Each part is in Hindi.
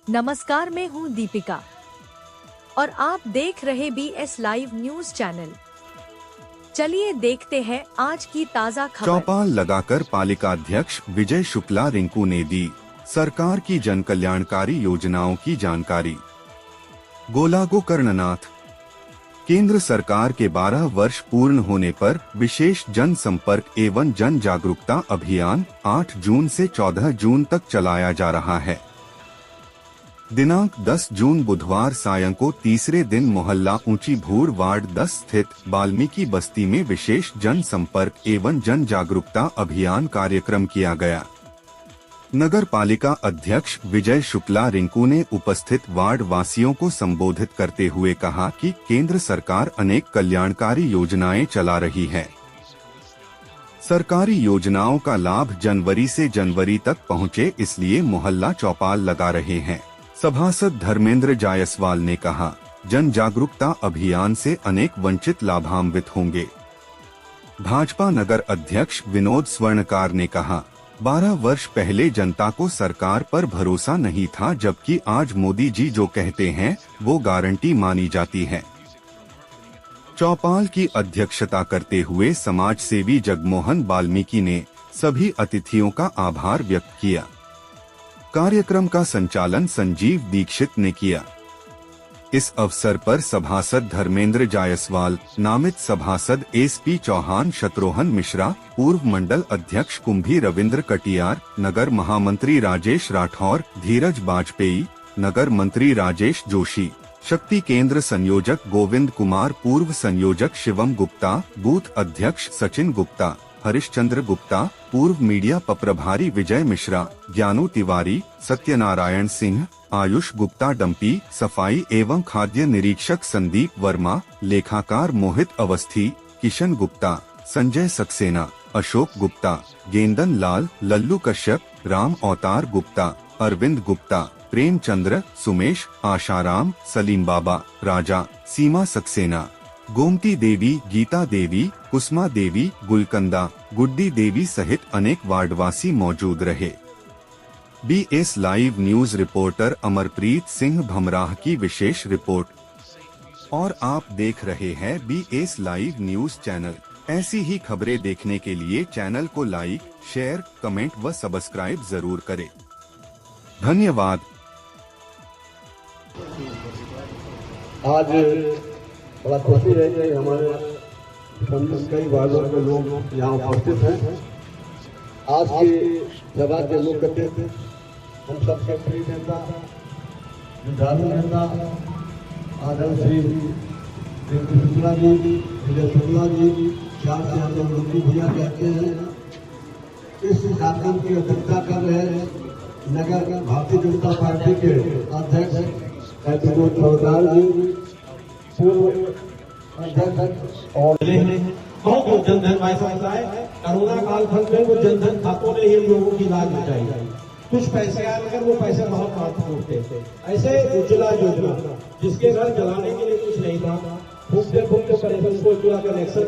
नमस्कार, मैं हूं दीपिका और आप देख रहे BS लाइव न्यूज चैनल। चलिए देखते हैं आज की ताज़ा खबर। चौपाल लगाकर पालिका अध्यक्ष विजय शुक्ला रिंकू ने दी सरकार की जन कल्याणकारी योजनाओं की जानकारी। गोला गोकर्णनाथ। केंद्र सरकार के 12 वर्ष पूर्ण होने पर विशेष जन संपर्क एवं जन जागरूकता अभियान 8 जून से 14 जून तक चलाया जा रहा है। दिनांक 10 जून बुधवार सायं को तीसरे दिन मोहल्ला ऊंची भूड़ वार्ड 10 स्थित वाल्मीकि बस्ती में विशेष जन संपर्क एवं जन जागरूकता अभियान कार्यक्रम किया गया। नगर पालिका अध्यक्ष विजय शुक्ला रिंकू ने उपस्थित वार्ड वासियों को संबोधित करते हुए कहा कि केंद्र सरकार अनेक कल्याणकारी योजनाएं चला रही है। सरकारी योजनाओं का लाभ जनवरी से जनवरी तक पहुंचे, इसलिए मोहल्ला चौपाल लगा रहे हैं। सभासद धर्मेंद्र जायसवाल ने कहा, जन जागरूकता अभियान से अनेक वंचित लाभान्वित होंगे। भाजपा नगर अध्यक्ष विनोद स्वर्णकार ने कहा, 12 वर्ष पहले जनता को सरकार पर भरोसा नहीं था, जबकि आज मोदी जी जो कहते हैं वो गारंटी मानी जाती है। चौपाल की अध्यक्षता करते हुए समाज सेवी जगमोहन वाल्मीकि ने सभी अतिथियों का आभार व्यक्त किया। कार्यक्रम का संचालन संजीव दीक्षित ने किया। इस अवसर पर सभासद धर्मेंद्र जायसवाल, नामित सभासद SP चौहान, शत्रुघ्न मिश्रा, पूर्व मंडल अध्यक्ष कुंभी रविंद्र कटियार, नगर महामंत्री राजेश राठौर, धीरज बाजपेयी, नगर मंत्री राजेश जोशी, शक्ति केंद्र संयोजक गोविंद कुमार, पूर्व संयोजक शिवम गुप्ता, बूथ अध्यक्ष सचिन गुप्ता, हरिश्चंद्र गुप्ता, पूर्व मीडिया प्रभारी विजय मिश्रा, ज्ञानू तिवारी, सत्यनारायण सिंह, आयुष गुप्ता डम्पी, सफाई एवं खाद्य निरीक्षक संदीप वर्मा, लेखाकार मोहित अवस्थी, किशन गुप्ता, संजय सक्सेना, अशोक गुप्ता, गेंदन लाल, लल्लू कश्यप, राम अवतार गुप्ता, अरविंद गुप्ता, प्रेमचंद्र, सुमेश, आशाराम, सलीम बाबा, राजा, सीमा सक्सेना, गोमती देवी, गीता देवी, कुसमा देवी, गुलकंदा, गुड्डी देवी सहित अनेक वार्डवासी मौजूद रहे। BS live news reporter Amarpreet Singh Bhamrah की विशेष रिपोर्ट। और आप देख रहे हैं BS लाइव न्यूज चैनल। ऐसी ही खबरें देखने के लिए चैनल को लाइक, शेयर, कमेंट व सब्सक्राइब जरूर करें। धन्यवाद। आज बड़ा खुशी है कि हमारे कई वार्डों के लोग यहाँ उपस्थित हैं। आज की सभा के मुख्य अतिथि हम सबके प्रिय नेता, विधायक नेता आदरणीय श्री रिंकू शुक्ला जी, विजय शुक्ला जी, चार से हम लोग रिंकू भैया कहते हैं। इस कार्यक्रम की अध्यक्षता कर रहे नगर भारतीय जनता पार्टी के अध्यक्ष विनोद स्वर्णकार जी, और बहुत जनधन पैसा आता है। कोरोना काल खत्म में वो जनधन खातों ने ही लोगों की इलाज बचाई। कुछ पैसे आए मगर वो पैसे बहुत महत्वपूर्ण थे। ऐसे उज्ज्वला योजना जिसके घर जलाने के लिए कुछ नहीं था, फूकते फूकते पैसे को उज्ज्वला कनेक्शन,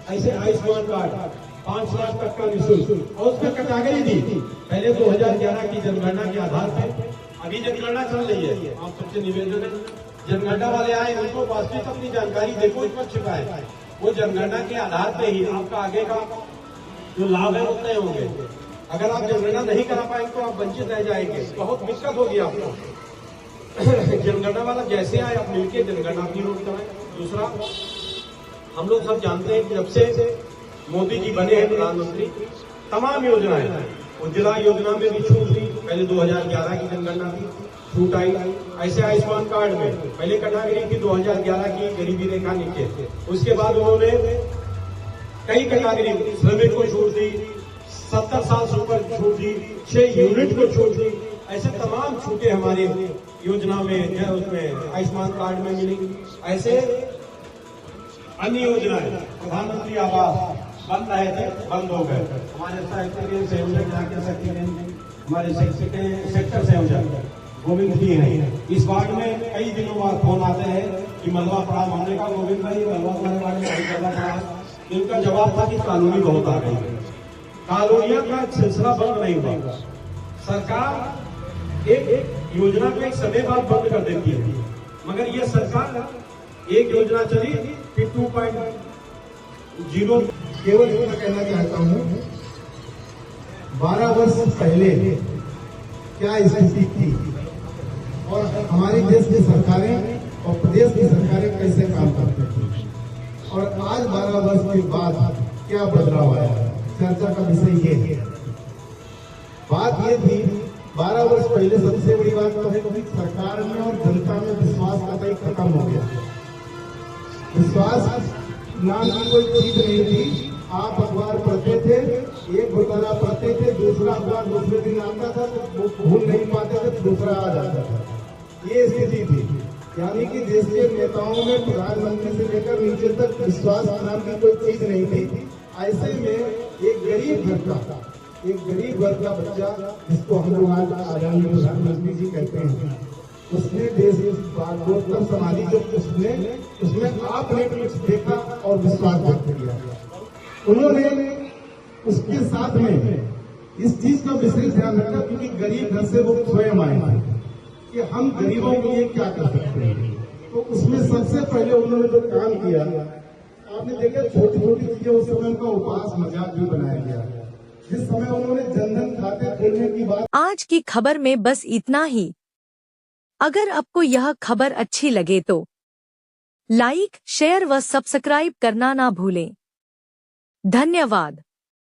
ऐसे आयुष्मान कार्ड 5 लाख तक का निःशुल्क, और उसमें कैटेगरी दी थी। पहले 2011 की जनगणना के आधार पर, अभी जनगणना चल रही है, आप सबसे निवेदन है जनगणना वाले आए, उनको वास्तविक अपनी जानकारी देखो, इसमें छिपा है। वो जनगणना के आधार पे ही आपका आगे का जो लाभ है उतने होंगे। अगर आप जनगणना नहीं करा पाएंगे तो आप वंचित रह जाएंगे, बहुत दिक्कत होगी आपको। जनगणना वाला जैसे आए आप मिलकर जनगणना की रोक कराएं। दूसरा, हम लोग सब जानते हैं कि जब से मोदी जी बने हैं प्रधानमंत्री, तमाम योजनाएं, उज्ज्वला योजना में भी छूट दी। पहले 2011 की जनगणना थी, छूट आई। ऐसे आयुष्मान कार्ड में पहले कैटेगरी थी 2011 की, गरीबी रेखा नीचे, उसके बाद उन्होंने कई कैटेगरी, श्रमिक को छूट दी, 70 साल से ऊपर छूट दी, 6 यूनिट को छूट दी। ऐसे तमाम छूटे हमारी योजना में जो उसमें आयुष्मान कार्ड में मिली। ऐसे अन्य योजनाएं, प्रधानमंत्री आवास बन रहे थे, बंद हो गए। हमारे साहित्य संयोजक, हमारे सेक्टर संयोजक गोविंद जी हैं। इस वार्ड में कई दिनों बाद फोन आते हैं कि मलबा पड़ा, हमने कहा गोविंद भाई मलबा पड़ने वाले नहीं करना पड़ा। इनका जवाब था कि कानूनी बहुत आ गई है, कॉलोनियों का सिलसिला बंद नहीं हुआ। सरकार एक योजना को एक समय बाद बंद कर देती है। मगर ये सरकार एक योजना चली फिर 2.0। केवल इतना कहना चाहता हूँ, 12 वर्ष पहले क्या स्थिति थी और हमारे देश की सरकारें और प्रदेश की सरकारें कैसे काम करते थे, और आज 12 वर्ष के बाद क्या बदलाव आया है। चर्चा का विषय ये है। बात ये थी, 12 वर्ष पहले सबसे बड़ी बात तो है कि सरकार में और जनता में विश्वास कतई खत्म हो गया। विश्वास नाम की कोई चीज नहीं थी। आप अखबार पढ़ते थे, एक घोटाला पढ़ते थे, दूसरा अखबार दूसरे दिन आता था, तो वो भूल नहीं पाते थे, दूसरा आ जाता था। ये स्थिति थी। यानी कि देश के नेताओं में प्रधानमंत्री से लेकर नीचे तक विश्वास नाम की कोई चीज नहीं थी। ऐसे में एक गरीब वर्ग का बच्चा, जिसको हम लोग आज आदरणीय प्रधानमंत्री जी कहते हैं, उसने देश तब समाधि जब उसमें आपने कुछ देखा और विश्वास व्यक्त किया। उन्होंने उसके साथ में इस चीज का विशेष ध्यान रखा, क्योंकि गरीब घर से वो स्वयं आए थे कि हम गरीबों के लिए क्या कर सकते हैं। तो उसमें सबसे पहले उन्होंने जो काम किया, आपने देखा छोटी छोटी चीजें, उस समय उनका उपहास मजाक भी बनाया गया। जिस समय उन्होंने जनधन खाते खोलने की बात। आज की खबर में बस इतना ही। अगर आपको यह खबर अच्छी लगे तो लाइक, शेयर व सब्सक्राइब करना ना भूलें। धन्यवाद।